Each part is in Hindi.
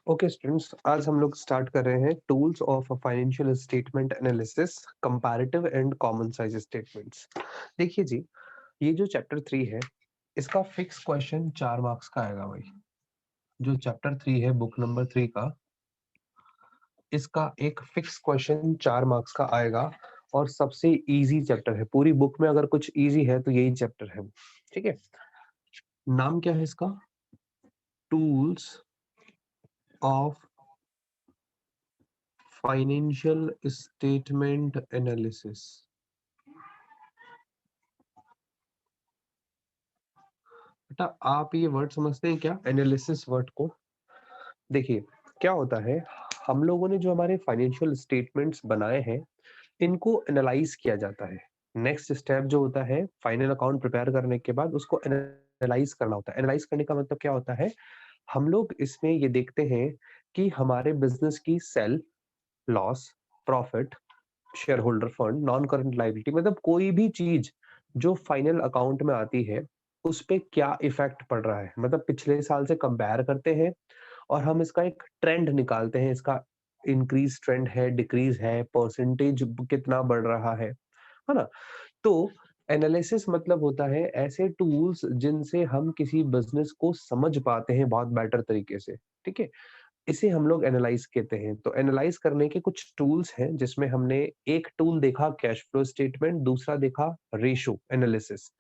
ओके स्टूडेंट्स, आज हम लोग स्टार्ट कर रहे हैं tools of financial statement analysis, comparative and common size statements. देखिए जी, ये जो चैप्टर 3 है, इसका फिक्स क्वेश्चन 4 मार्क्स का आएगा भाई। जो चैप्टर 3 है बुक नंबर 3 का, इसका एक फिक्स क्वेश्चन 4 मार्क्स का आएगा और सबसे इजी चैप्टर है। पूरी बुक में अगर कुछ इजी है तो यही चैप्टर है। ठीक है, नाम क्या है इसका? Tools of financial statement analysis. बेटा आप ये वर्ड समझते हैं क्या, एनालिसिस वर्ड को? देखिए क्या होता है, हम लोगों ने जो हमारे फाइनेंशियल स्टेटमेंट्स बनाए हैं, इनको एनालाइज किया जाता है। नेक्स्ट स्टेप जो होता है फाइनल अकाउंट प्रिपेयर करने के बाद उसको एनालाइज करना होता है। एनालाइज करने का मतलब क्या होता है, हम लोग इसमें ये देखते हैं कि हमारे बिजनेस की sale, loss, profit, shareholder fund, non current liability, मतलब कोई भी चीज जो फाइनल अकाउंट में आती है उस पे क्या इफेक्ट पड़ रहा है, मतलब पिछले साल से कंपेयर करते हैं और हम इसका एक ट्रेंड निकालते हैं। इसका इंक्रीज ट्रेंड है, डिक्रीज है, परसेंटेज कितना बढ़ रहा है ना? तो एनालिसिस मतलब होता है ऐसे टूल्स जिनसे हम किसी बिजनेस को समझ पाते हैं बहुत बेटर तरीके से। ठीक है, इसे हम लोग एनालाइज कहते हैं। तो एनालाइज करने के कुछ टूल्स हैं, जिसमें हमने एक टूल देखा कैश फ्लो स्टेटमेंट, दूसरा देखा रेशो एनालिसिस।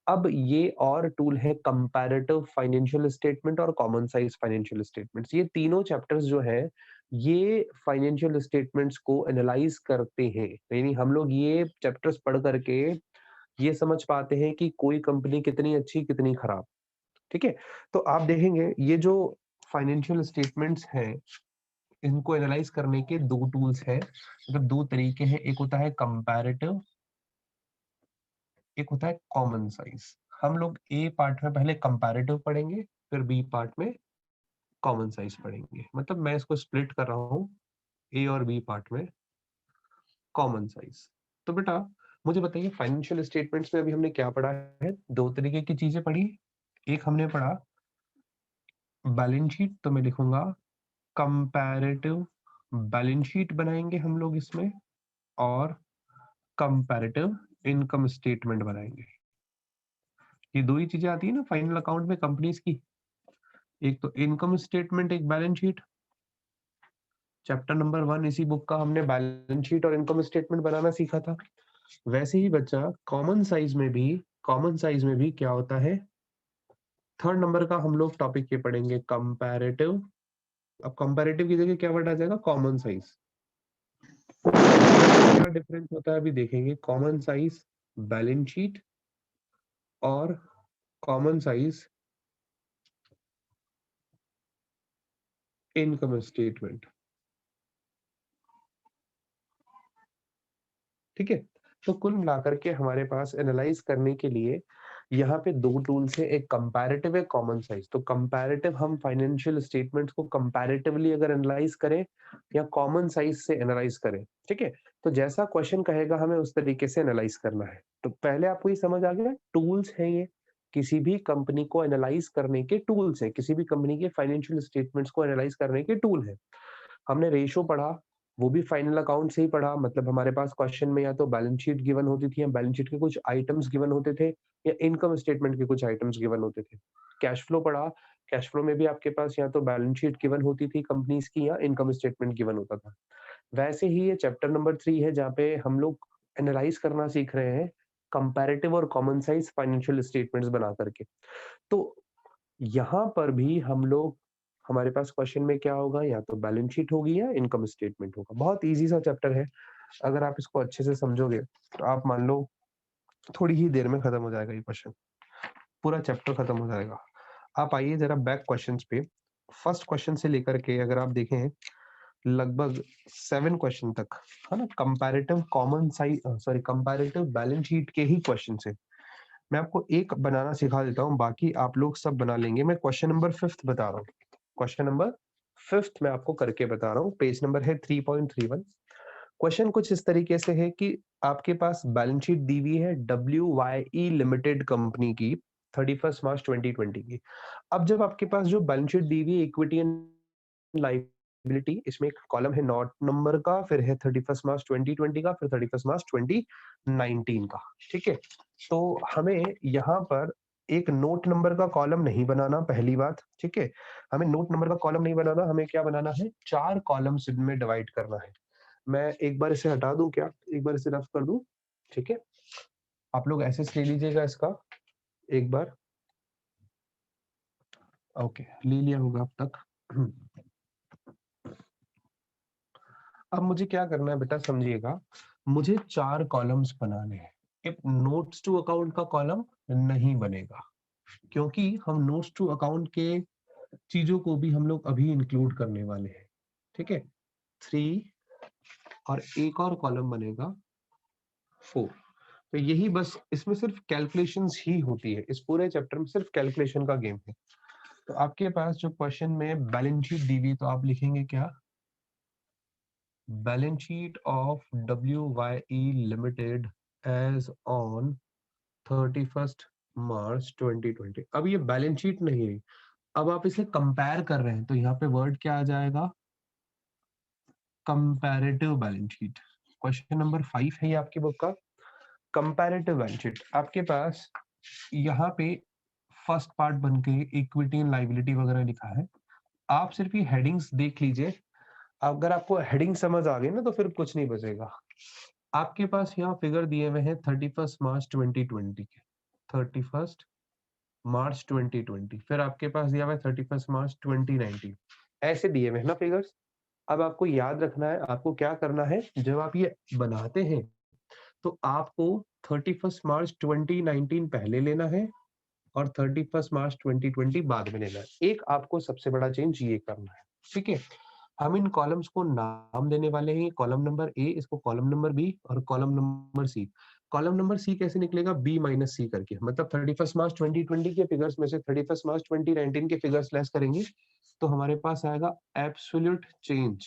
अब ये और टूल है कंपैरेटिव फाइनेंशियल स्टेटमेंट और कॉमन साइज फाइनेंशियल स्टेटमेंट्स। ये तीनों चैप्टर्स जो हैं, ये फाइनेंशियल स्टेटमेंट्स को एनालाइज करते हैं। यानी हम लोग ये चैप्टर्स पढ़ करके ये समझ पाते हैं कि कोई कंपनी कितनी अच्छी कितनी खराब। ठीक है, तो आप देखेंगे ये जो फाइनेंशियल स्टेटमेंट्स हैं, इनको एनालाइज करने के दो टूल्स हैं, मतलब दो तरीके हैं। एक होता है कंपैरेटिव, एक होता है कॉमन साइज। हम लोग ए पार्ट में पहले कंपैरेटिव पढ़ेंगे, फिर बी पार्ट में कॉमन साइज पढ़ेंगे। मतलब मैं इसको स्प्लिट कर रहा हूँ, ए और बी पार्ट में कॉमन साइज। तो बेटा मुझे बताइए, फाइनेंशियल स्टेटमेंट्स में अभी हमने क्या पढ़ा है? दो तरीके की चीजें पढ़ी। एक हमने पढ़ा बैलेंस शीट, तो मैं लिखूंगा कंपैरेटिव बैलेंस शीट बनाएंगे हम लोग इसमें, और कंपैरेटिव इनकम स्टेटमेंट बनाएंगे। ये दो ही चीजें आती है ना फाइनल अकाउंट में कंपनीज की, एक तो इनकम स्टेटमेंट, एक बैलेंस शीट। चैप्टर नंबर 1 इसी बुक का हमने बैलेंस शीट और इनकम स्टेटमेंट बनाना सीखा था। वैसे ही बच्चा कॉमन साइज में भी क्या होता है, थर्ड नंबर का हम लोग टॉपिक ये पढ़ेंगे कंपैरेटिव। अब कंपैरेटिव की जगह क्या वर्ड आ जाएगा, कॉमन साइज। क्या डिफरेंस होता है अभी देखेंगे, कॉमन साइज बैलेंस शीट और कॉमन साइज इनकम स्टेटमेंट। ठीक है, तो कुल मिलाकर के हमारे पास एनालाइज करने के लिए यहाँ पे दो टूल्स है, एक कंपैरेटिव है, कॉमन साइज। तो कंपैरेटिव हम फाइनेंशियल स्टेटमेंट्स को कंपैरेटिवली अगर एनालाइज करें या कॉमन साइज से एनालाइज करें, ठीक है, तो जैसा क्वेश्चन कहेगा हमें उस तरीके से एनालाइज करना है। तो पहले आपको ये समझ आ गया, टूल्स है ये, किसी भी कंपनी को एनालाइज करने के टूल्स है, किसी भी कंपनी के फाइनेंशियल स्टेटमेंट्स को एनालाइज करने के टूल है। हमने रेशो पढ़ा, वो भी फाइनल अकाउंट से ही पढ़ा। मतलब हमारे पास क्वेश्चन में या तो बैलेंस शीट गिवन होती थी, या बैलेंस शीट के कुछ आइटम्स गिवन होते थे, या इनकम स्टेटमेंट के कुछ आइटम्स गिवन होते थे। कैश फ्लो पढ़ा, कैश फ्लो में भी आपके पास या तो बैलेंस शीट गिवन होती थी कंपनीज की, या इनकम स्टेटमेंट गिवन होता था। वैसे ही ये चैप्टर नंबर 3 है, जहाँ पे हम लोग एनालाइज करना सीख रहे हैं कंपैरेटिव और कॉमन साइज फाइनेंशियल स्टेटमेंट्स बना करके। तो यहाँ पर भी हम लोग, हमारे पास क्वेश्चन में क्या होगा, या तो बैलेंस शीट होगी या इनकम स्टेटमेंट होगा। बहुत इजी सा चैप्टर है, अगर आप इसको अच्छे से समझोगे तो आप मान लो थोड़ी ही देर में खत्म हो जाएगा ये क्वेश्चन, पूरा चैप्टर खत्म हो जाएगा। आप आइए जरा बैक क्वेश्चंस पे, फर्स्ट क्वेश्चन से लेकर के अगर आप देखें लगभग 7 क्वेश्चन तक, है ना, comparative common size, sorry comparative balance sheet के ही क्वेश्चन है। मैं आपको एक बनाना सिखा देता हूँ, बाकी आप लोग सब बना लेंगे। मैं क्वेश्चन नंबर 5th बता रहा हूँ, क्वेश्चन नंबर 5th मैं आपको करके बता रहा हूँ। पेज नंबर है 3.31। क्वेश्चन कुछ इस तरीके से है कि आपके पास बैलेंस शीट दी हुई है WYE लिमिटेड कंपनी की 31 मार्च 2020 की। अब जब आपके पास जो बैलेंस शीट दी हुई है इक्विटी एंड लाइबिलिटी, इसमें एक कॉलम है नोट नंबर का, फिर है 31 मार्च 2020 का, फिर 31 मार्च 2019 का। ठीक है, तो हमें यहाँ पर एक नोट नंबर का कॉलम नहीं बनाना, पहली बात। ठीक है, हमें नोट नंबर का कॉलम नहीं बनाना, हमें क्या बनाना है, 4 कॉलम्स में डिवाइड करना है। मैं एक बार इसे हटा दूं क्या, एक बार इसे रफ कर दूं? ठीक है, आप लोग ऐसे ले लीजिएगा इसका एक बार। ओके, ले लिया होगा अब तक। अब मुझे क्या करना है बेटा, समझिएगा, मुझे 4 कॉलम्स बनाने हैं। एक नोट्स टू अकाउंट का कॉलम नहीं बनेगा, क्योंकि हम नोट्स टू अकाउंट के चीजों को भी हम लोग अभी इंक्लूड करने वाले हैं। ठीक है, 3 और एक और कॉलम बनेगा 4। तो यही बस, इसमें सिर्फ कैलकुलेशंस ही होती है, इस पूरे चैप्टर में सिर्फ कैलकुलेशन का गेम है। तो आपके पास जो क्वेश्चन में बैलेंस शीट दी हुई, तो आप लिखेंगे क्या, balance sheet of WYE limited as on 31 March 2020। अब ये बैलेंस शीट नहीं है, अब आप इसे कंपेयर कर रहे हैं, तो यहाँ पे वर्ड क्या आ जाएगा, comparative balance sheet. Question number 5 है ये आपकी बुक का, कंपैरेटिव बैलेंस शीट। आपके पास यहाँ पे फर्स्ट पार्ट बन के इक्विटी एंड लायबिलिटी वगैरह लिखा है, आप सिर्फ ये हेडिंग्स देख लीजिए। अगर आपको हेडिंग समझ आ गई ना, तो फिर कुछ नहीं बचेगा। आपके पास यहाँ फिगर दिए हुए हैं 31 मार्च 2020 के, 31 मार्च 2020, फिर आपके पास दिया हुआ है 31 मार्च 2019, ऐसे दिए हुए हैं ना फिगर्स। अब आपको याद रखना है, आपको क्या करना है, जब आप ये बनाते हैं तो आपको 31 मार्च 2019 पहले लेना है और 31 मार्च 2020 बाद में लेना है। एक आपको सबसे बड़ा चेंज ये करना है। ठीक है, हम इन कॉलम्स को नाम देने वाले हैं, कॉलम नंबर ए, इसको कॉलम नंबर बी और column number C. Column number C कैसे निकलेगा, बी माइनस सी करके, मतलब 31 मार्च 2020 के फिगर्स में से 31 मार्च 2019 के फिगर्स लेस करेंगे, तो हमारे पास आएगा एब्सोल्यूट चेंज,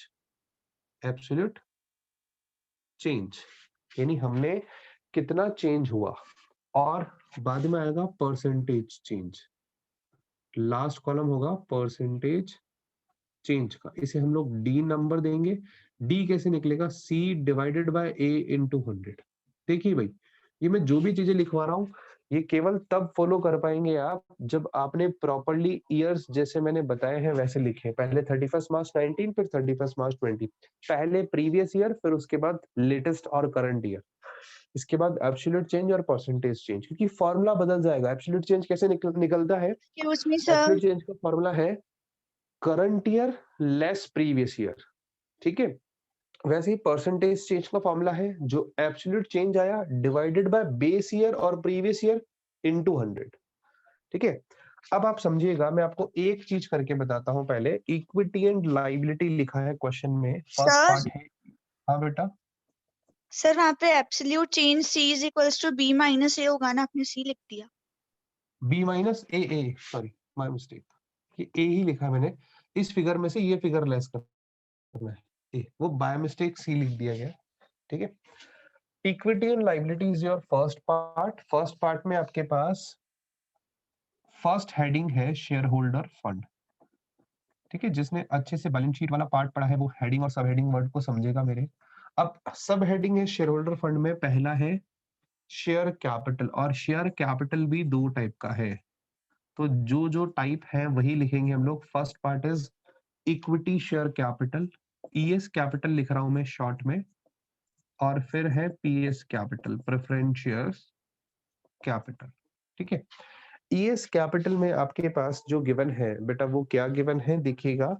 एब्सोल्यूट चेंज, यानी हमने कितना चेंज हुआ, और बाद में आएगा परसेंटेज चेंज, लास्ट कॉलम होगा परसेंटेज चेंज का, इसे हम लोग डी नंबर देंगे। डी कैसे निकलेगा, C divided by A into 100। देखिए भाई, ये मैं जो भी चीजें लिखवा रहा हूँ, ये केवल तब फॉलो कर पाएंगे आप जब आपने प्रॉपरली ईयर्स जैसे मैंने बताए हैं वैसे लिखे। पहले 31 मार्च 19, फिर 31 मार्च 20, पहले प्रीवियस ईयर, फिर उसके बाद लेटेस्ट और करंट ईयर, इसके बाद एब्सोल्यूट चेंज और परसेंटेज चेंज, क्योंकि फॉर्मूला बदल जाएगा। एब्सोल्यूट चेंज कैसे निकलता है, Excuse me, sir. Absolute change का फॉर्मूला है current year less previous year. ठीक है, वैसे ही परसेंटेज चेंज का फॉर्मूला है जो एब्सोल्यूट चेंज आया डिवाइडेड बाय बेस ईयर और प्रीवियस ईयर इनटू 100। ठीक है, अब आप समझिएगा, मैं आपको एक चीज करके बताता हूं। पहले इक्विटी एंड लायबिलिटी लिखा है क्वेश्चन में, फर्स्ट सर पार्ट है। हाँ बेटा, सर वहाँ पे absolute change C is equals to B minus A होगा ना, आपने C लिख दिया। B minus A, sorry my mistake, ये ए ही लिखा है मैंने, इस फिगर में से ये फिगर लेस करना है, ए, वो बाय मिस्टेक सी लिख दिया गया। ठीक है, equity and liability is your first part. First part में आपके पास फर्स्ट हेडिंग है शेयर होल्डर फंड। ठीक है, जिसने अच्छे से बैलेंस शीट वाला पार्ट पढ़ा है वो हेडिंग और सब हेडिंग वर्ड को समझेगा मेरे। अब सब हेडिंग है शेयर होल्डर फंड में, पहला है शेयर कैपिटल, और शेयर कैपिटल भी 2 टाइप का है, तो जो जो टाइप है वही लिखेंगे हम लोग। First part is equity share capital, ES capital लिख रहा हूं मैं शॉर्ट में, और फिर है PS capital, preference shares capital. ठीक है, ईएस कैपिटल में आपके पास जो गिवन है बेटा, वो क्या गिवन है देखिएगा,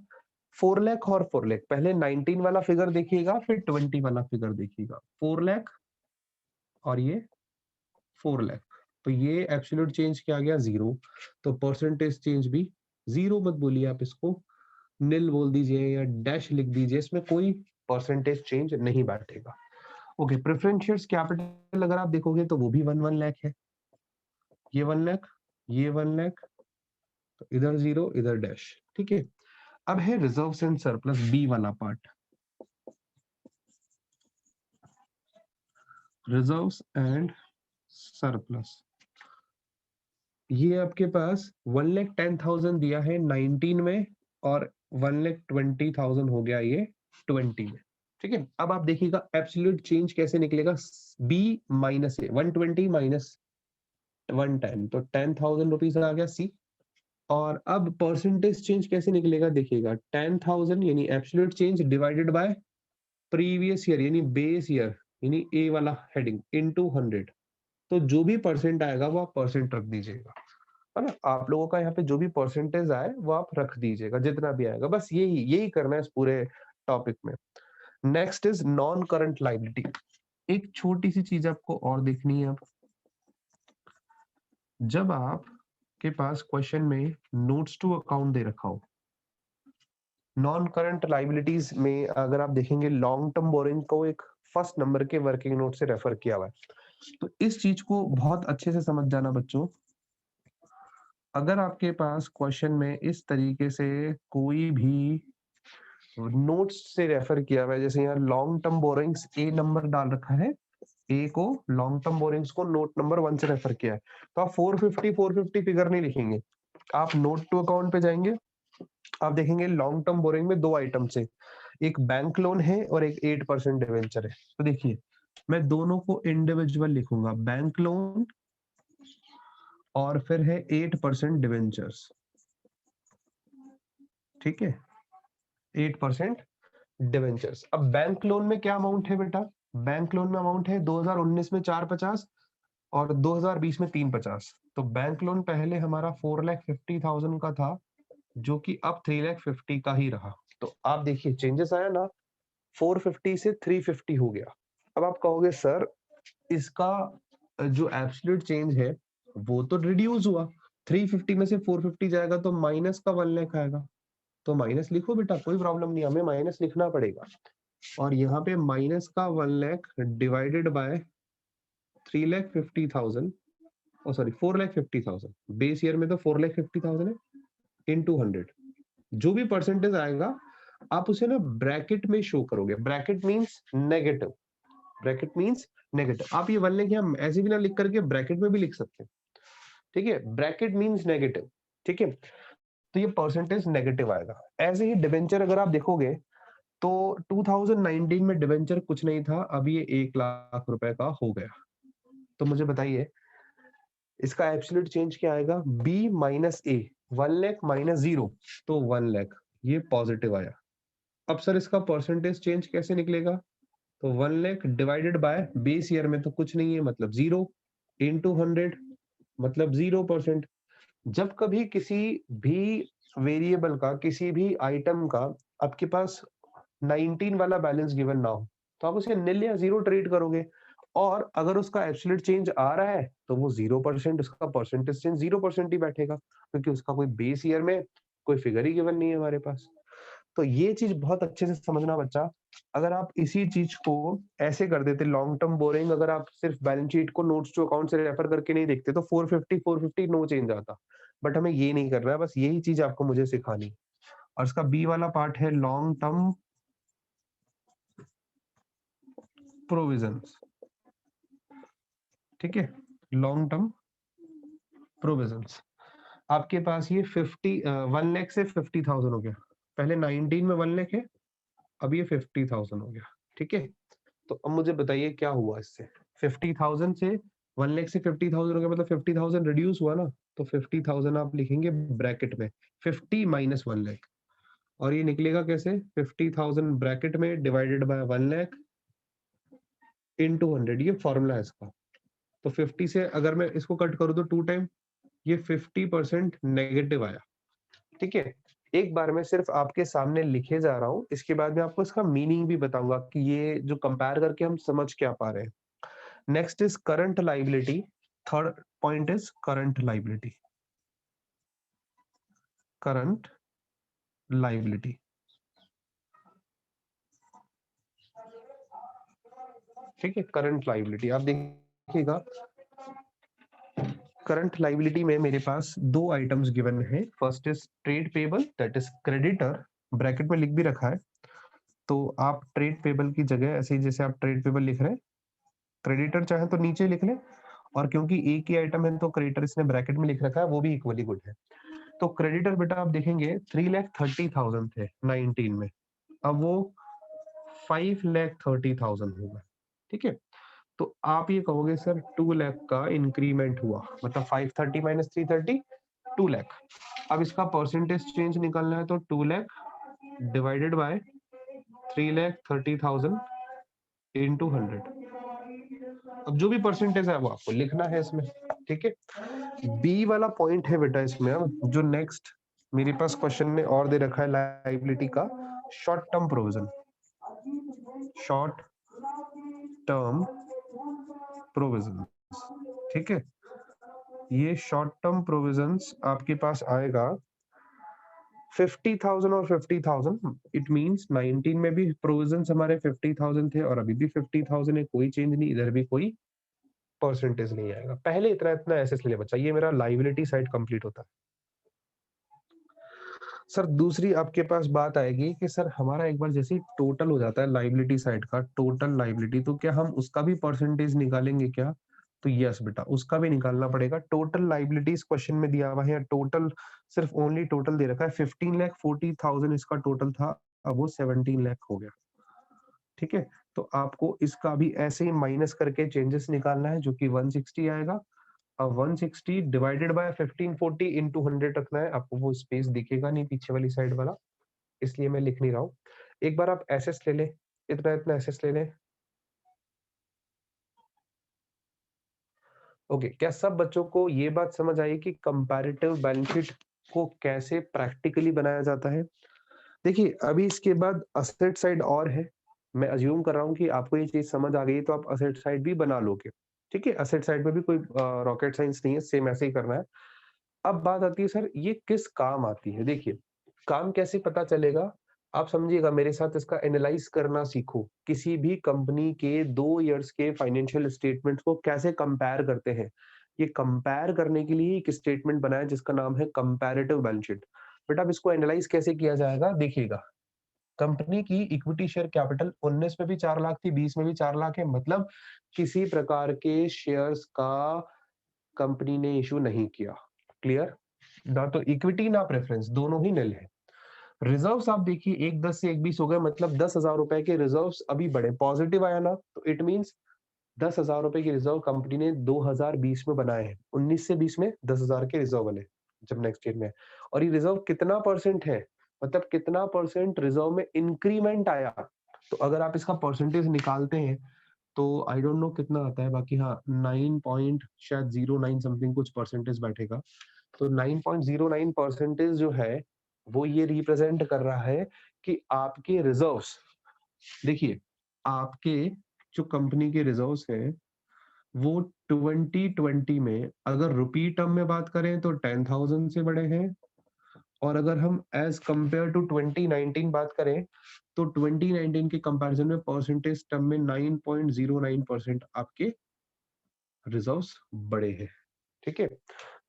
4 लाख और 4 लाख। पहले 19 वाला फिगर देखिएगा, फिर 20 वाला फिगर देखिएगा, 4 लाख और ये 4 लाख। तो ये एब्सोल्यूट चेंज क्या आ गया, 0। तो परसेंटेज चेंज भी 0 मत बोलिए, आप इसको निल बोल दीजिए या डैश लिख दीजिए, इसमें कोई परसेंटेज चेंज नहीं बैठेगा। ओके, प्रेफरेंस शेयर्स कैपिटल अगर आप देखोगे तो वो भी 1 लाख है, ये 1 लाख, ये 1 लाख, तो इधर 0 इधर डैश। ठीक है, अब है रिजर्व्स एंड सरप्लस, बी वाला पार्ट, रिजर्व्स एंड सरप्लस। ये आपके पास 1,10,000 दिया है 19 में और 1,20,000 हो गया ये 20 में, ठीक है। अब आप देखिएगा एब्सोल्यूट चेंज कैसे निकलेगा, बी माइनस ए, 120 माइनस 110, तो 10,000 रुपीज आ गया सी। और अब परसेंटेज चेंज कैसे निकलेगा देखिएगा, 10,000 यानी absolute change divided by previous year यानी बेस ईयर यानी ए वाला हेडिंग इनटू 100। तो जो भी परसेंट आएगा वो आप परसेंट रख दीजिएगा, है ना। आप लोगों का यहाँ पे जो भी परसेंटेज आए वो आप रख दीजिएगा, जितना भी आएगा, बस यही यही करना है इस पूरे टॉपिक में। Next is non current liability. एक छोटी सी चीज आपको और देखनी है। अब जब आप के पास क्वेश्चन में नोट्स टू अकाउंट दे रखा हो, नॉन करंट लायबिलिटीज में अगर आप देखेंगे लॉन्ग टर्म बोरिंग को एक फर्स्ट नंबर के वर्किंग नोट से रेफर किया हुआ है। तो इस चीज को बहुत अच्छे से समझ जाना बच्चों। अगर आपके पास क्वेश्चन में इस तरीके से कोई भी नोट्स से रेफर किया हुआ है, जैसे यहाँ लॉन्ग टर्म बोरिंग्स ए नंबर डाल रखा है, ए को लॉन्ग टर्म बोरिंग्स को नोट नंबर 1 से रेफर किया है, तो आप 450 फिगर नहीं लिखेंगे, आप नोट टू अकाउंट पे जाएंगे। आप देखेंगे लॉन्ग टर्म बोरिंग में दो आइटम है, एक बैंक लोन है और एक 8% डिवेंचर है। तो देखिए मैं दोनों को इंडिविजुअल लिखूंगा, बैंक लोन और फिर है 8% डिवेंचर्स, ठीक है, 8% डिवेंचर्स। अब बैंक लोन में क्या अमाउंट है बेटा, बैंक लोन में अमाउंट है 2019 में 450 और 2020 में 350। तो बैंक लोन पहले हमारा 4,50,000 का था, जो कि अब 3,50,000 का ही रहा। तो आप देखिए चेंजेस आया ना, 450 से 350 हो गया। अब आप कहोगे सर इसका जो एब्सोल्यूट चेंज है वो तो रिड्यूस हुआ, 350 में से 450 जाएगा तो माइनस का 1 लाख आएगा। तो माइनस लिखो बेटा, कोई प्रॉब्लम नहीं, हमें माइनस लिखना पड़ेगा। और यहाँ पे माइनस का 1 lakh divided by 3,50,000, oh sorry 4,50,000, base year में तो 4,50,000 है, इनटू 100। जो भी परसेंटेज आएगा आप उसे ना ब्रैकेट में शो करोगे, bracket means negative, bracket means negative. आप ये 1 लाख यहाँ ऐसे भी ना लिख करके ब्रैकेट में भी लिख सकते हैं, ठीक है, ब्रैकेट मींस नेगेटिव, ठीक है। तो ये परसेंटेज नेगेटिव आएगा। ऐसे ही डिबेंचर अगर आप देखोगे तो 2019 में डिबेंचर कुछ नहीं था, अभी ये 1 लाख रुपए का हो गया। तो मुझे बताइए इसका एब्सोल्यूट चेंज क्या आएगा, बी माइनस ए, 1 लाख माइनस 0, तो 1 लाख, ये पॉजिटिव आया। अब सर इसका परसेंटेज चेंज कैसे निकलेगा, तो 1 lakh divided by base year में तो कुछ नहीं है मतलब 0, इनटू 100 मतलब 0%। जब कभी किसी भी वेरिएबल का, किसी भी आइटम का आपके पास 19 वाला बैलेंस गिवन ना हो, तो आप उसे निल या 0 ट्रीट करोगे। और अगर उसका एब्सोल्यूट चेंज आ रहा है तो वो 0%, उसका परसेंटेज चेंज 0% ही बैठेगा, क्योंकि उसका कोई बेस ईयर में कोई फिगर ही गिवन नहीं है हमारे पास। तो ये चीज बहुत अच्छे से समझना बच्चा। अगर आप इसी चीज को ऐसे कर देते लॉन्ग टर्म बोरिंग, अगर आप सिर्फ बैलेंस शीट को नोट्स टू अकाउंट से रेफर करके नहीं देखते तो 450 नो चेंज आता, बट हमें ये नहीं करना है, बस यही चीज आपको मुझे सिखानी। और इसका बी वाला पार्ट है लॉन्ग टर्म प्रोविजंस, ठीक है, लॉन्ग टर्म प्रोविजंस। आपके पास ये 1 लाख से 50,000 हो गया, पहले 19 में 1 लाख है, अब ये 50,000 हो गया, ठीक है। तो अब मुझे बताइए क्या हुआ इससे, 50,000 से 1 लाख से 50,000 हो गया, मतलब 50,000 रिड्यूस हुआ ना, तो 50,000 आप लिखेंगे ब्रैकेट में 50 माइनस 1 लाख, और ये निकलेगा कैसे, 50,000 ब्रैकेट में डिवाइडेड बाय 1 लाख इनटू 100, ये फॉर्मूला है इसका। तो 50 से अगर मैं इसको कट करूं तो 2 टाइम, ये 50% नेगेटिव आया, ठीक है। एक बार मैं सिर्फ आपके सामने लिखे जा रहा हूं, इसके बाद मैं आपको इसका मीनिंग भी बताऊंगा कि ये जो कंपेयर करके हम समझ क्या पा रहे हैं। Next is current liability, third point is current liability, current liability, ठीक है। करंट लाइबिलिटी आप देखिएगा, करंट लाइबिलिटी में मेरे पास दो आइटम्स गिवन है। First is trade payable, that is creditor, bracket में लिख भी रखा है, तो आप ट्रेड पेबल की जगह ऐसे ही जैसे आप ट्रेड पेबल लिख रहे हैं, क्रेडिटर चाहे तो नीचे लिख लें, और क्योंकि एक ही आइटम है तो क्रेडिटर इसने ब्रैकेट में लिख रखा है, वो भी इक्वली गुड है। तो क्रेडिटर बेटा आप देखेंगे 3,30,000 थे 19 में, अब वो 5,30,000 होगा। ठीक है, तो आप ये कहोगे सर 2 लाख का इंक्रीमेंट हुआ, मतलब 530 माइनस 330 2 लाख। अब इसका परसेंटेज चेंज निकालना है तो 2 लाख डिवाइडेड बाय 3,30,000 इंटू 100। अब जो भी परसेंटेज है वो आपको लिखना है इसमें। ठीक है, बी वाला पॉइंट है बेटा इसमें, अब जो नेक्स्ट मेरे पास क्वेश्चन में और दे रखा है लायबिलिटी का, short term provision. Short term provision, ठीक है, ये शॉर्ट टर्म प्रोविजंस आपके पास आएगा 50,000 और 50,000। इट मींस 19 में भी प्रोविजंस हमारे 50,000 थे और अभी भी 50,000 है, कोई चेंज नहीं, इधर भी कोई परसेंटेज नहीं आएगा। पहले इतना इतना एसेस ले बच्चा, ये मेरा लायबिलिटी साइड कंप्लीट होता है। सर दूसरी आपके पास बात आएगी कि सर हमारा एक बार जैसे टोटल हो जाता है लायबिलिटी साइड का, टोटल लायबिलिटी, तो क्या हम उसका भी परसेंटेज निकालेंगे क्या? तो यस बेटा, उसका भी निकालना पड़ेगा। टोटल लायबिलिटीज क्वेश्चन में दिया हुआ है, टोटल सिर्फ ओनली टोटल दे रखा है, 15,40,000 इसका टोटल था, अब वो 17 लाख हो गया। ठीक है, तो आपको इसका भी ऐसे ही माइनस करके चेंजेस निकालना है, जो कि 160 आएगा। अब 160 डिवाइडेड बाय 1540 इंटू 100 रखना है। आपको वो स्पेस दिखेगा नहीं पीछे वाली साइड वाला, इसलिए मैं लिख नहीं रहा हूँ। एक बार आप एसएस ले लें, इतना इतना एसएस ले लें। ओके, क्या सब बच्चों को ये बात समझ आई कि कंपैरेटिव बैलेंस शीट को कैसे प्रैक्टिकली बनाया जाता है? देखिए, अभी इसके बाद असेट साइड और है। मैं अज्यूम कर रहा हूँ कि आपको ये चीज समझ आ गई, तो आप असेट साइड भी बना लोगे। ठीक है, असेट साइड में भी कोई रॉकेट साइंस नहीं है, सेम ऐसे ही करना है। अब बात आती है सर ये किस काम आती है? देखिए, काम कैसे पता चलेगा? आप समझिएगा मेरे साथ, इसका एनालाइज करना सीखो। किसी भी कंपनी के 2 इयर्स के फाइनेंशियल स्टेटमेंट्स को कैसे कंपेयर करते हैं? ये कंपेयर करने के लिए एक स्टेटमेंट बनाया जिसका नाम है कंपैरेटिव बैलेंस शीट। बेटा अब इसको एनालाइज कैसे किया जाएगा? देखिएगा, कंपनी की इक्विटी शेयर कैपिटल 19 में भी 4 लाख थी, 20 में भी 4 लाख है, मतलब किसी प्रकार के शेयर्स का कंपनी ने इश्यू नहीं किया। क्लियर? ना तो इक्विटी ना प्रेफरेंस, दोनों ही निल है। रिजर्व्स आप देखिए 1,10 से 1,20 हो गए, मतलब 10,000 रुपए के रिजर्व्स अभी बढ़े, पॉजिटिव आया ना, तो इट मींस 10,000 रुपए की रिजर्व कंपनी ने 2020 में बनाए हैं। 19 से 20 में 10,000 के रिजर्व बने, जब नेक्स्ट ईयर में। और ये रिजर्व कितना परसेंट है, मतलब कितना परसेंट रिजर्व में इंक्रीमेंट आया। तो अगर आप इसका परसेंटेज निकालते हैं तो आई डोंट नो कितना आता है, बाकी हाँ 9 पॉइंट शायद 09 समथिंग कुछ परसेंटेज बैठेगा। तो 9.09 परसेंटेज जो है वो ये रिप्रेजेंट कर रहा है कि आपके रिजर्व्स, देखिए आपके जो कंपनी के रिजर्व्स हैं वो 2020 में अगर रुपी टर्म में बात करें तो 10,000 से बड़े हैं, और अगर हम एज कंपेयर टू 2019 बात करें तो 2019 के कंपैरिजन में परसेंटेज टर्म में 9.09% आपके रिजर्व्स बड़े हैं। ठीक है,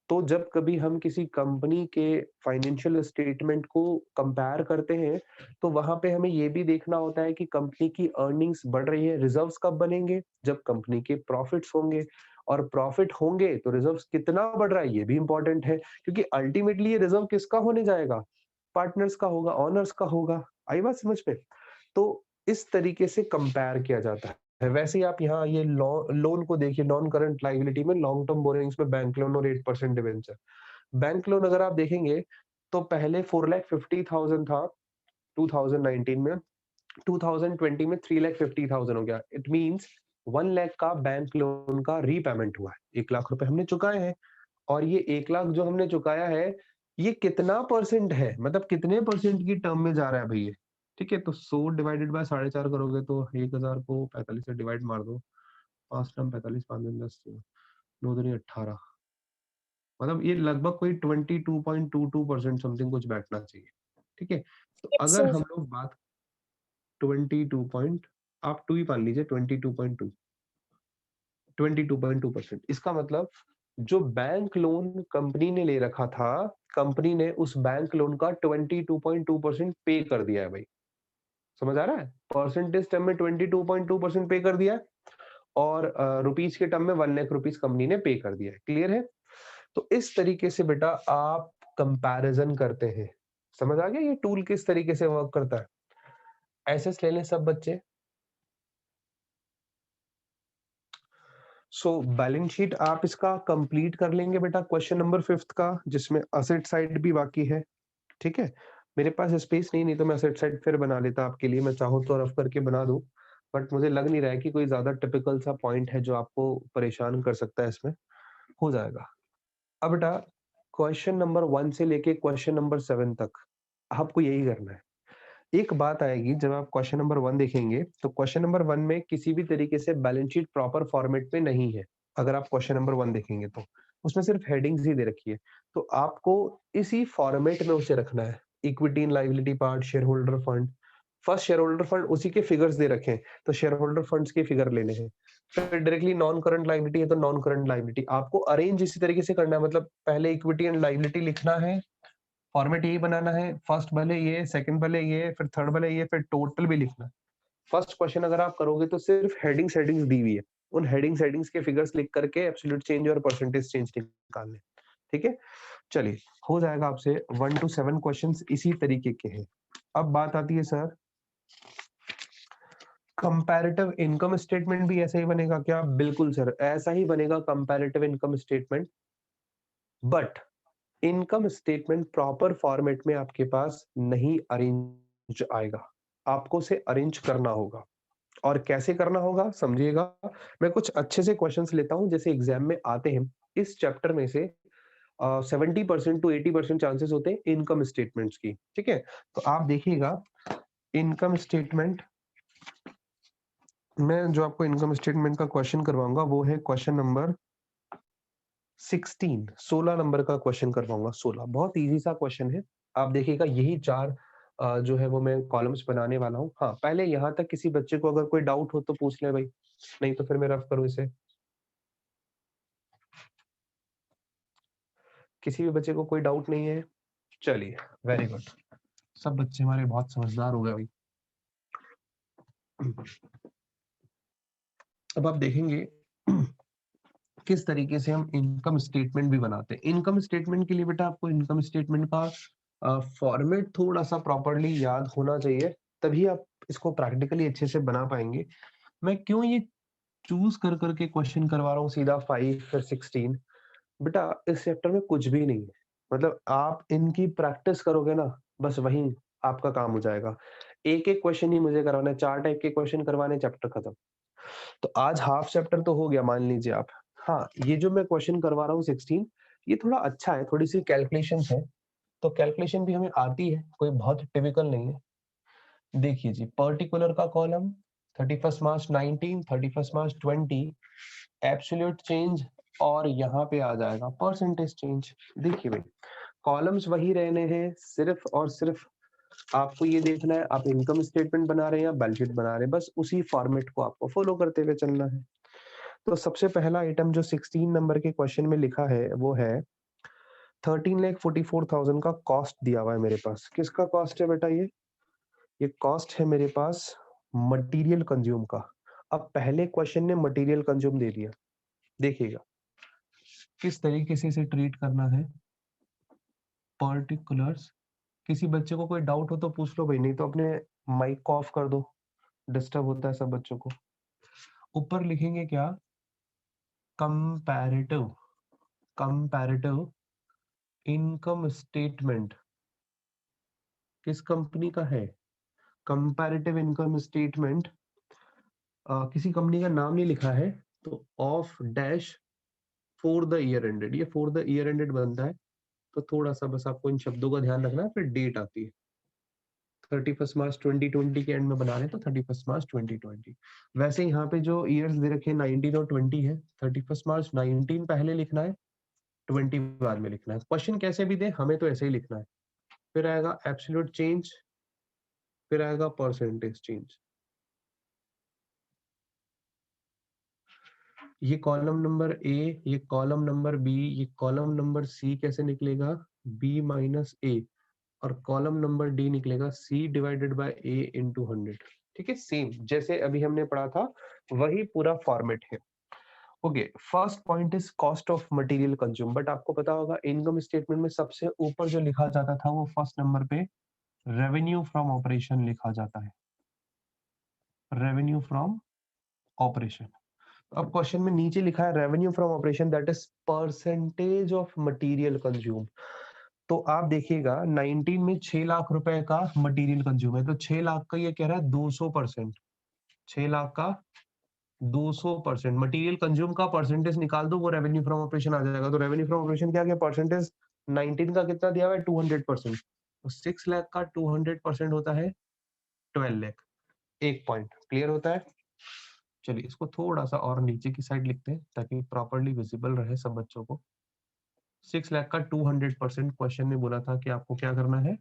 तो जब कभी हम किसी कंपनी के फाइनेंशियल स्टेटमेंट को कंपेयर करते हैं तो वहां पे हमें ये भी देखना होता है कि कंपनी की अर्निंग्स बढ़ रही है। रिजर्व्स कब बनेंगे? जब कंपनी के प्रॉफिट्स होंगे, और प्रॉफिट होंगे तो रिजर्व्स कितना बढ़ रहा है ये भी इंपॉर्टेंट है, क्योंकि अल्टीमेटली ये रिजर्व किसका होने जाएगा? पार्टनर्स का होगा, ओनर्स का होगा। आई बात समझ में? तो इस तरीके से कंपेयर किया जाता है। वैसे ही आप यहाँ ये लोन को देखिए, नॉन करंट लायबिलिटी में लॉन्ग टर्म बोरिंग्स में बैंक लोन और 8% डिवेंचर। बैंक लोन अगर आप देखेंगे तो पहले 4,50,000 था 2019 में, 2020 में 3,50,000 हो गया। इट मींस 1 लाख का बैंक लोन का रीपेमेंट हुआ है। 1 लाख रुपए हमने चुकाए हैं, और ये 1 लाख जो हमने चुकाया है ये कितना परसेंट है, मतलब कितने परसेंट की टर्म में जा रहा है भाई ये? ठीक है, तो 100 डिवाइडेड बाय 4.5 करोगे तो 1,000 को 45 से डिवाइड मार दो, 5 टर्म 45, 5 दिन 10, 9 दूनी 18, मतलब ये लगभग कोई 22.22% समथिंग कुछ बैठना चाहिए। ठीक है, तो यस अगर सर। हम लोग बात 22 पॉइंट, आप 2 ही मान लीजिए, 22.2%, इसका मतलब जो बैंक लोन कंपनी ने ले रखा था, कंपनी ने उस बैंक लोन का 22.2% पे कर दिया है भाई। समझ आ रहा है? परसेंटेज टर्म में 22.2% पे कर दिया है, और रुपीज के टर्म में 1 लाख रुपीज कंपनी ने पे कर दिया है। क्लियर है? तो इस तरीके से बेटा आप कंपैरिजन करते हैं। समझ आ गया ये टूल किस तरीके से वर्क करता है? एसेस ले लें सब बच्चे। सो बैलेंस शीट आप इसका कंप्लीट कर लेंगे बेटा क्वेश्चन नंबर 5 का, जिसमें असेट साइड भी बाकी है। ठीक है, मेरे पास स्पेस नहीं तो मैं असेट साइड फिर बना लेता आपके लिए, मैं चाहूँ तो रफ करके बना दूं, बट मुझे लग नहीं रहा है कि कोई ज्यादा टिपिकल सा पॉइंट है जो आपको परेशान कर सकता है। इसमें हो जाएगा। अब बेटा क्वेश्चन नंबर 1 से लेके क्वेश्चन नंबर 7 तक आपको यही करना है। एक बात आएगी जब आप क्वेश्चन नंबर 1 देखेंगे, तो क्वेश्चन नंबर 1 में किसी भी तरीके से बैलेंस शीट प्रॉपर फॉर्मेट में नहीं है। अगर आप क्वेश्चन नंबर 1 देखेंगे तो उसमें सिर्फ हेडिंग्स ही दे रखी है। तो आपको इसी फॉर्मेट में उसे रखना है। Equity and liability part, share holder fund, first share holder fund उसी के फिगर्स दे रखे हैं, तो शेयर होल्डर फंड्स के फिगर लेने हैं। फिर डायरेक्टली नॉन करंट लायबिलिटी है तो नॉन करंट लायबिलिटी आपको अरेंज इसी तरीके से करना है। मतलब पहले इक्विटी एंड लायबिलिटी लिखना है, फॉर्मेट यही बनाना है, फर्स्ट भले ये, सेकंड भले ये, फिर थर्ड भले ये, फिर टोटल भी लिखना है। फर्स्ट क्वेश्चन अगर आप करोगे तो सिर्फ हेडिंग्स दी हुई है, उन हेडिंग्स के फिगर्स लिख करके एब्सोल्यूट चेंज और परसेंटेज चेंज निकालने। ठीक है, चलिए हो जाएगा आपसे 1 to 7 क्वेश्चंस इसी तरीके के हैं। अब बात आती है सर, कंपैरेटिव इनकम स्टेटमेंट भी ऐसा ही बनेगा क्या? बिल्कुल सर, ऐसा ही बनेगा comparative income statement, but income statement proper format में आपके पास नहीं अरेंज आएगा, आपको उसे अरेंज करना होगा। और कैसे करना होगा समझिएगा, मैं कुछ अच्छे से क्वेश्चंस लेता हूं जैसे एग्जाम में आते हैं। इस चैप्टर में से 70% टू 80% चांसेस होते हैं इनकम स्टेटमेंट्स की। ठीक है, तो आप देखिएगा इनकम स्टेटमेंट, मैं जो आपको इनकम स्टेटमेंट का क्वेश्चन करवाऊंगा वो है क्वेश्चन नंबर 16 नंबर का क्वेश्चन करवाऊंगा। 16 बहुत इजी सा क्वेश्चन है। आप देखिएगा यही 4 जो है वो मैं कॉलम्स बनाने वाला हूँ। हाँ, पहले यहाँ तक किसी बच्चे को अगर कोई डाउट हो तो पूछ ले भाई, नहीं तो फिर मैं रफ करूँ इसे। किसी भी बच्चे को कोई डाउट नहीं है? चलिए वेरी गुड, सब बच्चे हमारे बहुत समझदार हो गए भाई। अब आप देखेंगे किस तरीके से हम इनकम स्टेटमेंट भी बनाते हैं। इनकम स्टेटमेंट के लिए बेटा आपको इनकम स्टेटमेंट का फॉर्मेट थोड़ा सा प्रॉपर्ली याद होना चाहिए, तभी आप इसको प्रैक्टिकली अच्छे से बना पाएंगे। मैं क्यों ये चूज कर करके क्वेश्चन करवा रहा हूँ सीधा 5 फिर 16? बेटा इस चैप्टर में कुछ भी नहीं है, मतलब आप इनकी प्रैक्टिस करोगे ना, बस वही आपका काम हो जाएगा। एक एक क्वेश्चन ही मुझे करवाना है, 4 टाइप के क्वेश्चन करवाने, चैप्टर खत्म। तो आज हाफ चैप्टर तो हो गया मान लीजिए आप। हाँ, ये जो मैं क्वेश्चन करवा रहा हूँ 16, ये थोड़ा अच्छा है, थोड़ी सी कैलकुलेशन है, तो कैलकुलेशन भी हमें आती है, कोई बहुत टिपिकल नहीं है। देखिए जी, पर्टिकुलर का कॉलम 31 मार्च 19, 31 मार्च 20, एब्सोल्यूट चेंज, और यहाँ पे आ जाएगा परसेंटेज चेंज। देखिए भाई, कॉलम्स वही रहने हैं, सिर्फ और सिर्फ आपको ये देखना है आप इनकम स्टेटमेंट बना रहे हैं या बैलेंस शीट बना रहे हैं, बस उसी फॉर्मेट को आपको फॉलो करते हुए चलना है। तो सबसे पहला आइटम जो 16 नंबर के क्वेश्चन में लिखा है वो है 13,44,000 का कॉस्ट दिया हुआ है मेरे पास। किसका कॉस्ट है बेटा? ये कॉस्ट है मेरे पास मटेरियल कंज्यूम का। अब पहले क्वेश्चन ने मटेरियल कंज्यूम दे दिया, देखिएगा किस तरीके से इसे ट्रीट करना है। पर्टिकुलर्स, किसी बच्चे को कोई डाउट हो तो पूछ लो भाई, नहीं तो अपने माइक को ऑफ कर दो, डिस्टर्ब होता है सब बच्चों को। ऊपर लिखेंगे क्या? कंपैरेटिव, कंपैरेटिव इनकम स्टेटमेंट किस कंपनी का है? कंपैरेटिव इनकम स्टेटमेंट किसी कंपनी का नाम नहीं लिखा है, तो of dash for the year ended, ये फॉर द ईयर एंडेड बनता है। तो थोड़ा सा बस आपको इन शब्दों का ध्यान रखना है। फिर डेट आती है 31 मार्च 2020 के एंड में बना रहे हैं, तो 31 मार्च 2020। वैसे यहाँ पे जो ईयर्स दे रखे हैं 19 और 20 है, 31 मार्च 19 पहले लिखना है, 20 बाद में लिखना है। क्वेश्चन कैसे भी दे हमें तो ऐसे ही लिखना है। फिर आएगा एब्सोल्यूट चेंज, फिर आएगा परसेंटेज चेंज। ये कॉलम नंबर ए, ये कॉलम नंबर बी, ये कॉलम नंबर सी कैसे निकलेगा? बी माइनस ए, और कॉलम नंबर डी निकलेगा C divided by A into 100। ठीक है, सेम जैसे अभी हमने पढ़ा था वही पूरा फॉर्मेट है। Okay, first point is cost of material consume, but आपको पता होगा इनकम स्टेटमेंट में सबसे ऊपर जो लिखा जाता था वो फर्स्ट नंबर पे रेवेन्यू फ्रॉम ऑपरेशन लिखा जाता है, रेवेन्यू फ्रॉम ऑपरेशन। अब क्वेश्चन में नीचे लिखा है revenue from operation that is percentage of material consume. तो आप देखिएगा 19 में 6 लाख रुपए का मटेरियल कंज्यूम है, तो 6 लाख का ये कह रहा है 200%, 6 लाख का 200% मटेरियल कंज्यूम का परसेंटेज निकाल दो, वो रेवेन्यू फ्रॉम ऑपरेशन आ जाएगा। तो रेवेन्यू फ्रॉम ऑपरेशन क्या क्या परसेंटेज 19 का कितना दिया हुआ है 200%, तो 6 लाख का 200% होता है 12 लाख। एक पॉइंट क्लियर होता है। चलिए इसको थोड़ा सा और नीचे की साइड लिखते हैं ताकि प्रॉपर्ली विजिबल रहे सब बच्चों को। 6 लाख का 200% क्वेश्चन में बोला था कि आपको क्या करना है,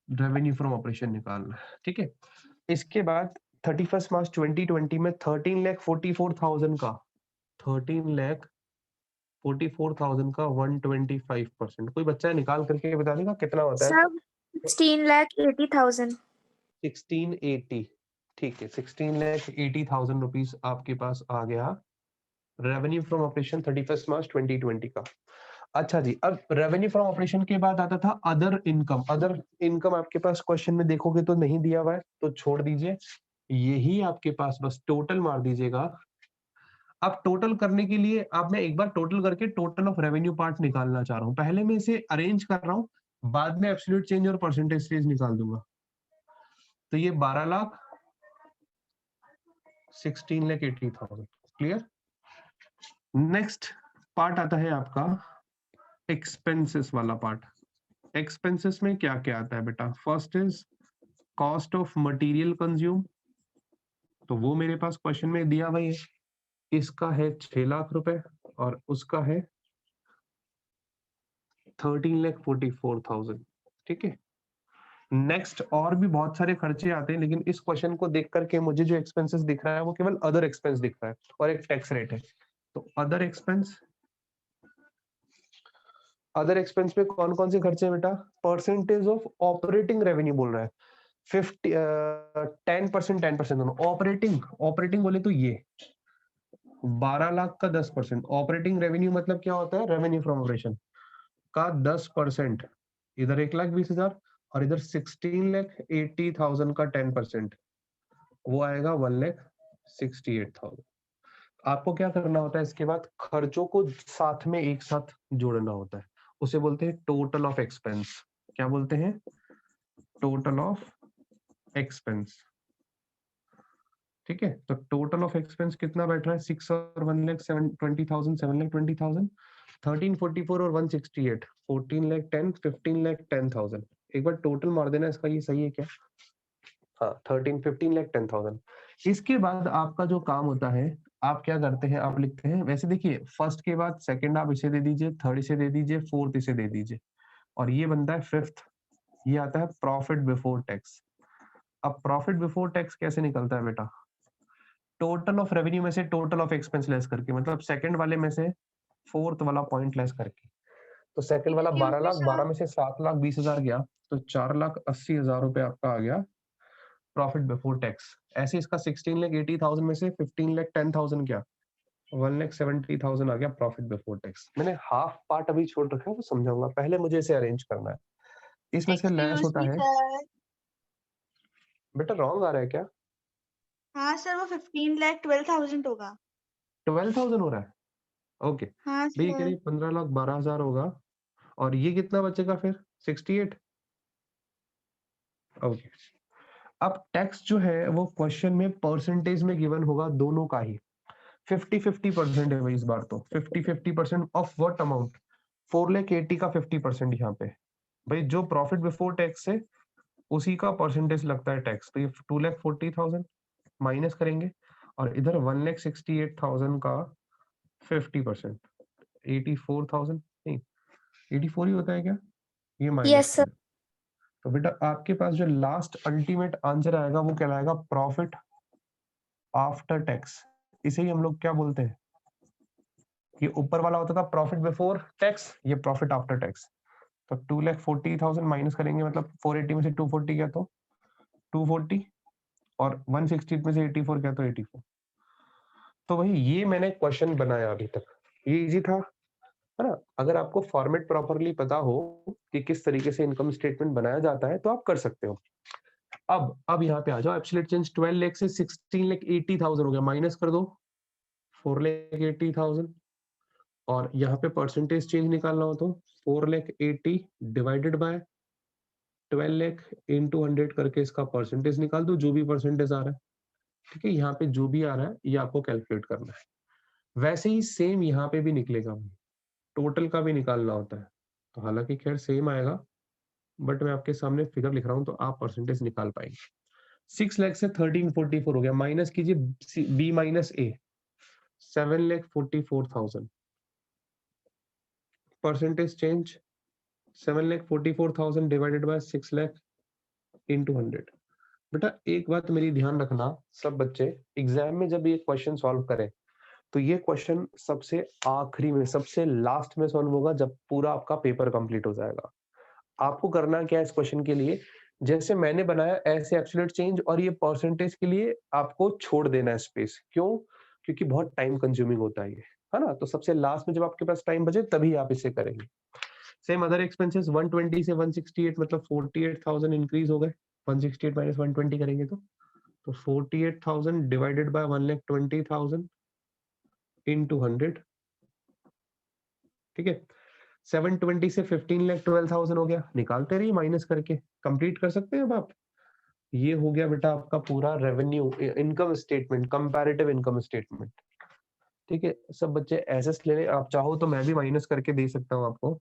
रेवेन्यू फ्रॉम ऑपरेशन निकालना है, ठीक है। इसके बाद 31 मार्च 2020 में 13,44,000 का 13,44,000 का 125%, कोई बच्चा निकाल करके बता देगा कितना होता है? सब 16,80,000। 1680, ठीक है, 16,80,000 रुपीज आपके पास आ गया रेवेन्यू फ्रॉम ऑपरेशन 31 मार्च 2020 का। अच्छा जी, अब रेवेन्यू फ्रॉम ऑपरेशन के बाद आता था अदर इनकम। अदर इनकम आपके पास क्वेश्चन में देखोगे तो नहीं दिया हुआ है, तो छोड़ दीजिए, यही आपके पास बस टोटल मार दीजिएगा। अब टोटल करने के लिए अब मैं एक बार टोटल करके टोटल ऑफ रेवेन्यू पार्ट निकालना चाह रहा हूं। पहले मैं इसे अरेंज कर रहा हूं, बाद में एब्सोल्यूट चेंज और परसेंटेज चेंज निकाल दूंगा। तो ये 12 लाख 16,80,000 क्लियर। नेक्स्ट पार्ट आता है आपका एक्सपेंसेस वाला पार्ट। एक्सपेंसेस में क्या क्या आता है बेटा? First is cost of material consume, तो वो मेरे पास क्वेश्चन में दिया हुआ है, इसका है 6 लाख रुपए और उसका है 13,44,000, ठीक है। नेक्स्ट और भी बहुत सारे खर्चे आते हैं, लेकिन इस क्वेश्चन को देख करके मुझे जो एक्सपेंसेस दिख रहा है वो केवल अदर एक्सपेंस दिख रहा है और एक टैक्स रेट है। तो अदर एक्सपेंस, अदर एक्सपेंस में कौन कौन से खर्चे हैं बेटा? परसेंटेज ऑफ ऑपरेटिंग रेवेन्यू बोल रहा है, 10% 10% दोनों। ऑपरेटिंग बोले तो ये 12 लाख का 10%। ऑपरेटिंग रेवेन्यू मतलब क्या होता है? रेवेन्यू फ्रॉम ऑपरेशन का 10%, इधर 1,20,000 और इधर 16,80,000 का 10%, वो आएगा 1,68,000। आपको क्या करना होता है इसके बाद? खर्चों को साथ में एक साथ जोड़ना होता है, उसे बोलते हैं टोटल ऑफ एक्सपेंस। क्या बोलते हैं? टोटल ऑफ एक्सपेंस, ठीक है। तो टोटल ऑफ एक्सपेंस कितना बैठ रहा है? 6 और 1,20,000 7,20,000, 1344 और 168 14,10 15,10,000। एक बार टोटल मार देना इसका, ये सही है क्या? हाँ 15,10,000। इसके बाद आपका जो काम होता है, आप क्या करते हैं? आप लिखते हैं, वैसे देखिए फर्स्ट के बाद सेकंड आप इसे दे दीजिए, थर्ड इसे दे दीजिए, फोर्थ इसे दे दीजिए, और ये बनता है फिफ्थ, ये आता है प्रॉफिट बिफोर टैक्स। अब प्रॉफिट बिफोर टैक्स कैसे निकलता है बेटा? टोटल ऑफ रेवेन्यू में से टोटल ऑफ एक्सपेंस लेस करके, मतलब सेकंड वाले में से फोर्थ वाला पॉइंट लेस करके। तो सेकंड वाला 12 लाख, 12 में से 7,20,000 गया, तो 4,80,000 रुपए आपका आ गया प्रॉफिट बिफोर टैक्स। ऐसे इसका 16,80,000 में से 15,10,000 क्या? 1,70,000 आ गया प्रॉफिट बिफोर टैक्स। मैंने हाफ पार्ट अभी छोड़ रखा है, वो समझाऊंगा, पहले मुझे इसे अरेंज करना है। इसमें से लेस एक्सक्यूज होता मी है सर। बेटा, रॉन्ग आ रहा है क्या? हाँ सर, वो 15,12,000 होगा। 12,000 हो रहा है, ओके। हाँ भैया सर। करिए 15,12,000 होगा, और ये कितना बचेगा फिर? 68, ओके। अब टैक्स जो है वो क्वेश्चन में परसेंटेज में गिवन होगा दोनों का ही, 50-50% है भाई इस बार तो। 50-50% ऑफ व्हाट अमाउंट? 4,80,000 का 50% यहाँ पे भाई, जो प्रॉफिट बिफोर टैक्स है उसी का परसेंटेज लगता है टैक्स। तो ये 2,40,000 माइनस करेंगे, और इधर 1,68,000 का 50%, 84,000 नहीं, 84 ही होता है क्या? ये माइनस यस सर। करें, तो बेटा आपके पास जो लास्ट अल्टीमेट आंसर आएगा वो कहलाएगा प्रॉफिट आफ्टर टैक्स। इसे ही हम लोग क्या बोलते हैं? ये ऊपर वाला होता था प्रॉफिट बिफोर टैक्स, ये प्रॉफिट आफ्टर टैक्स। तो 2,40,000 माइनस करेंगे, मतलब 480 में से 240 क्या? तो 240, और 168 में से 84 क्या? तो 84। तो वही ये मैंने क्वेश्चन बनाया अभी तक, ये इजी था, है ना? अगर आपको फॉर्मेट प्रॉपर्ली पता हो कि किस तरीके से इनकम स्टेटमेंट बनाया जाता है तो आप कर सकते हो। अब यहाँ पे आ जाओ, एब्सोल्यूट चेंज 12 लाख से 16,80,000 हो गया, माइनस कर दो 4,80,000 और यहाँ पे परसेंटेज चेंज निकालना हो तो 4,80,000 डिवाइडेड बाय 12 लाख इंटू 100 करके इसका परसेंटेज निकाल दो, जो भी परसेंटेज आ रहा है। ठीक है, यहाँ पे जो भी आ रहा है ये आपको कैलकुलेट करना है। वैसे ही सेम यहाँ पे भी निकलेगा, टोटल का भी निकालना होता है, तो हालांकि खैर सेम आएगा, बट मैं आपके सामने फिगर लिख रहा हूँ तो आप परसेंटेज निकाल पाएंगे। 6 लाख से 1344 हो गया, माइनस कीजिए B minus A 7,44,000 percentage change 7,44,000 divided by 6 lakh into 100। बेटा एक बात मेरी ध्यान रखना, सब बच्चे एग्जाम में जब ये क्वेश्चन सॉल्व करें तो ये क्वेश्चन सबसे आखिरी में, सबसे लास्ट में सॉल्व होगा जब पूरा आपका पेपर कंप्लीट हो जाएगा। आपको करना क्या है इस क्वेश्चन के लिए, जैसे मैंने बनाया ऐसे एब्सोल्यूट चेंज और ये परसेंटेज के लिए आपको छोड़ देना है स्पेस। क्यों? क्योंकि बहुत टाइम कंज्यूमिंग होता है ये, है ना? तो सबसे लास्ट में जब आपके पास टाइम बचे तभी आप इसे करेंगे। सेम अदर एक्सपेंसेस 120 से 168 मतलब 48,000 इंक्रीज हो गए, 168 माइनस 120 करेंगे तो 48,000 डिवाइडेड बाय 1,20,000 इनटू 100। ठीक है, 720 से 15,12,000 हो गया, निकालते रहिए माइनस करके, कंप्लीट कर सकते हैं अब आप। ये हो गया बेटा आपका पूरा revenue income statement, comparative income statement. ठीक है, सब बच्चे एसेस ले लें, आप चाहो तो मैं भी माइनस करके दे सकता हूँ आपको,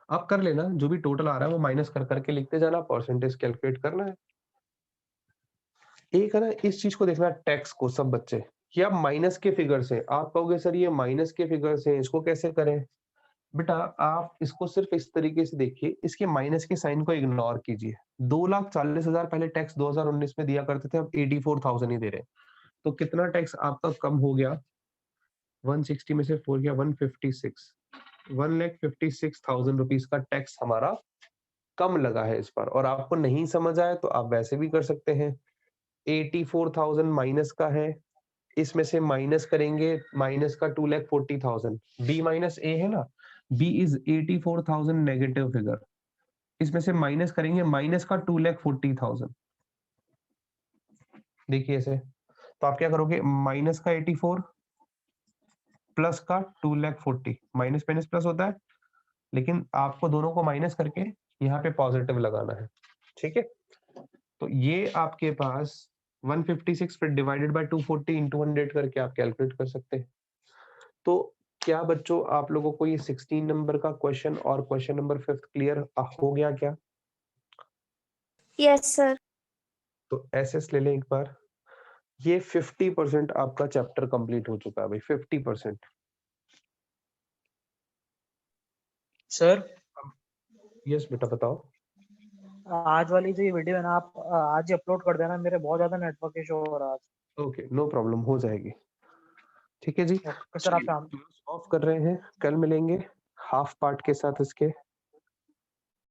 आप कर लेना, जो भी टोटल आ रहा है वो माइनस कर करके लिखते जाना, परसेंटेज कैलकुलेट करना है। एक है ना इस चीज को देखना, टैक्स को, सब बच्चे कि आप माइनस के फिगर से, आप कहोगे सर ये माइनस के फिगर से इसको कैसे करें। बेटा आप इसको सिर्फ इस तरीके से देखिए, इसके माइनस के साइन को इग्नोर कीजिए। 2,40,000 पहले टैक्स 2019 में दिया करते थे, अब 84,000 ही दे रहे हैं, तो कितना टैक्स आपका कम हो गया, 160 में से 4 गया 156, 1,56,000 रुपीज का टैक्स हमारा कम लगा है इस बार। और आपको नहीं समझ आया तो आप वैसे भी कर सकते हैं, 84,000 माइनस का है, इसमें से माइनस करेंगे माइनस का 2,40,000, बी माइनस ए है ना, बी इज 84,000 नेगेटिव फिगर, इसमें से माइनस करेंगे माइनस का 2,40,000। देखिए ऐसे, तो आप क्या करोगे, माइनस का 84 प्लस का 2,40,000, माइनस माइनस प्लस होता है, लेकिन आपको दोनों को माइनस करके यहाँ पे पॉजिटिव लगाना है। ठीक है, तो ये आपके पास 156 फिर डिवाइडेड बाय 240 इंटू 100 करके आप कैलकुलेट कर सकते हैं। तो क्या बच्चों आप लोगों को ये 16 नंबर का क्वेश्चन और क्वेश्चन नंबर 5 क्लियर हो गया क्या? Yes sir. तो एसएस ले लें एक बार, ये 50% आपका चैप्टर कंप्लीट हो चुका है भाई, 50%। सर यस बेटा बताओ। आज वाली जो ये वीडियो है ना, आप आज ही अपलोड कर देना, मेरे बहुत ज्यादा नेटवर्क इशू हो रहा है आज। ओके नो प्रॉब्लम, हो जाएगी। ठीक है जी, ओके सर, आप शाम ऑफ कर रहे हैं, कल मिलेंगे हाफ पार्ट के साथ इसके।